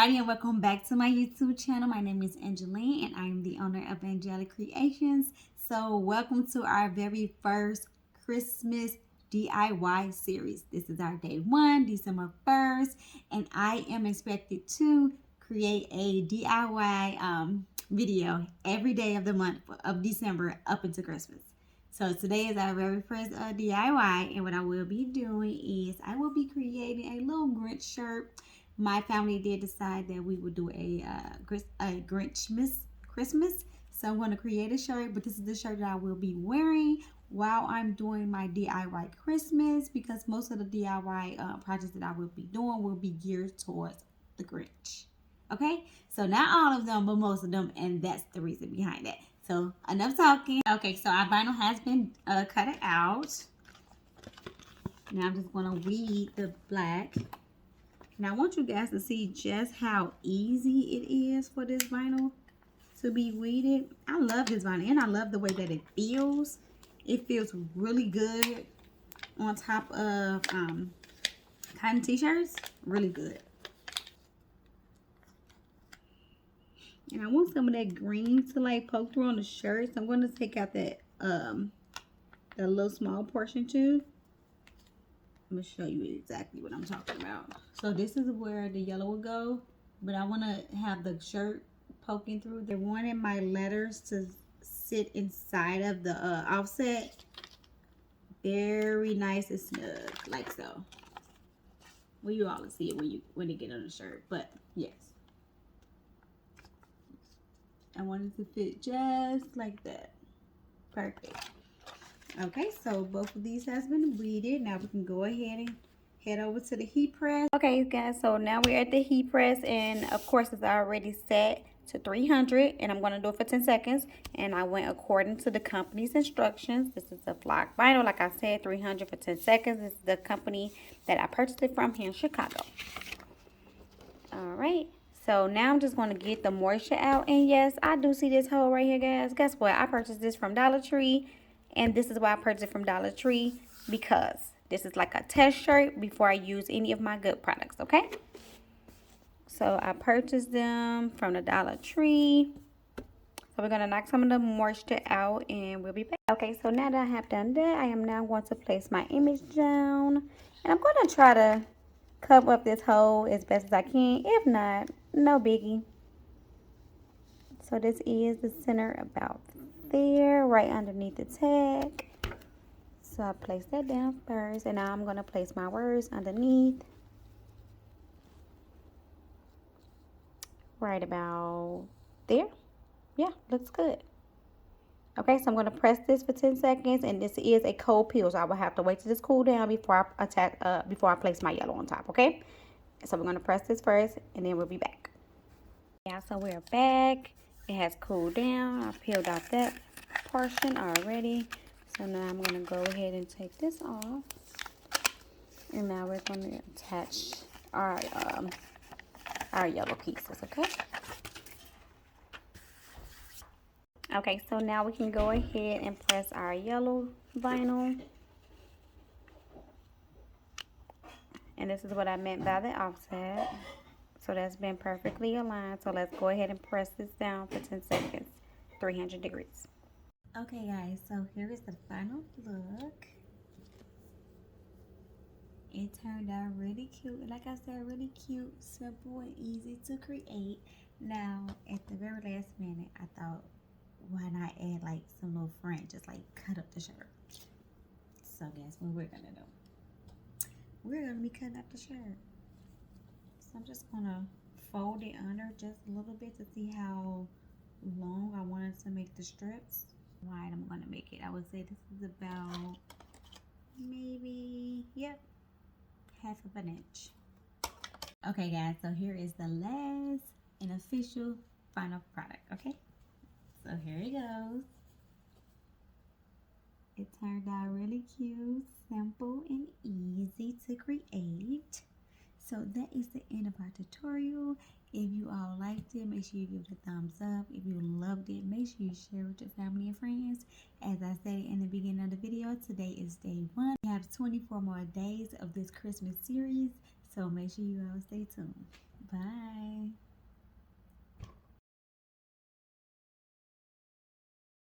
everybody, and welcome back to my YouTube channel. My name is Angeline and I am the owner of Angelic Creations. So welcome to our very first Christmas DIY series. This is our day one, December 1st, and I am expected to create a DIY video every day of the month of December up until Christmas. So today is our very first DIY, and what I will be doing is I will be creating a little Grinch shirt. My family did decide that we would do a Grinch Christmas. So I'm going to create a shirt, but this is the shirt that I will be wearing while I'm doing my DIY Christmas, because most of the DIY projects that I will be doing will be geared towards the Grinch. Okay, so not all of them, but most of them, and that's the reason behind that. So enough talking. Okay, so our vinyl has been cut out. Now I'm just going to weed the black. Now I want you guys to see just how easy it is for this vinyl to be weeded. I love this vinyl, and I love the way that it feels. It feels really good on top of cotton t-shirts. Really good. And I want some of that green to like poke through on the shirt. So I'm going to take out that the little small portion too. I'm going to show you exactly what I'm talking about. So this is where the yellow will go, but I want to have the shirt poking through. They wanted my letters to sit inside of the offset. Very nice and snug, like so. Well, you all will see it when you get on the shirt, but yes. I want it to fit just like that. Perfect. Okay, so both of these has been weeded. Now we can go ahead and head over to the heat press. Okay, guys, so now we're at the heat press, and of course it's already set to 300, and I'm going to do it for 10 seconds. And I went according to the company's instructions. This is a flock vinyl, like I said, 300 for 10 seconds. This is the company that I purchased it from here in Chicago. All right. So now I'm just going to get the moisture out. And yes, I do see this hole right here, guys. Guess what? I purchased this from Dollar Tree. And this is why I purchased it from Dollar Tree, because this is like a test shirt before I use any of my good products, okay? So I purchased them from the Dollar Tree. So we're going to knock some of the moisture out and we'll be back. Okay, so now that I have done that, I am now going to place my image down. And I'm going to try to cover up this hole as best as I can. If not, no biggie. So this is the center about there, right underneath the tag. So I place that down first, and now I'm going to place my words underneath. Right about there. Yeah, looks good. Okay, so I'm going to press this for 10 seconds, and this is a cold peel, so I will have to wait till this cool down before I place my yellow on top, okay? So we're going to press this first, and then we'll be back. Yeah, so we're back. It has cooled down. I peeled out that portion already. So now I'm going to go ahead and take this off. And now we're going to attach our yellow pieces, okay? Okay, so now we can go ahead and press our yellow vinyl. And this is what I meant by the offset. So that's been perfectly aligned. So let's go ahead and press this down for 10 seconds, 300 degrees. Okay, guys, so here is the final look. It turned out really cute. Like I said, really cute, simple, and easy to create. Now, at the very last minute, I thought, why not add like some little fringe, just like cut up the shirt. So guess what we're gonna do? We're gonna be cutting up the shirt. So I'm just gonna fold it under just a little bit to see how long I wanted to make the strips. Wide I'm gonna make it. I would say this is about maybe, yep, half of an inch. Okay guys, so here is the last and official final product, okay? So here it goes. It turned out really cute, simple, and easy to create. So that is the end of our tutorial. If you all liked it, make sure you give it a thumbs up. If you loved it, make sure you share with your family and friends. As I said in the beginning of the video, today is day one. We have 24 more days of this Christmas series, so make sure you all stay tuned. Bye.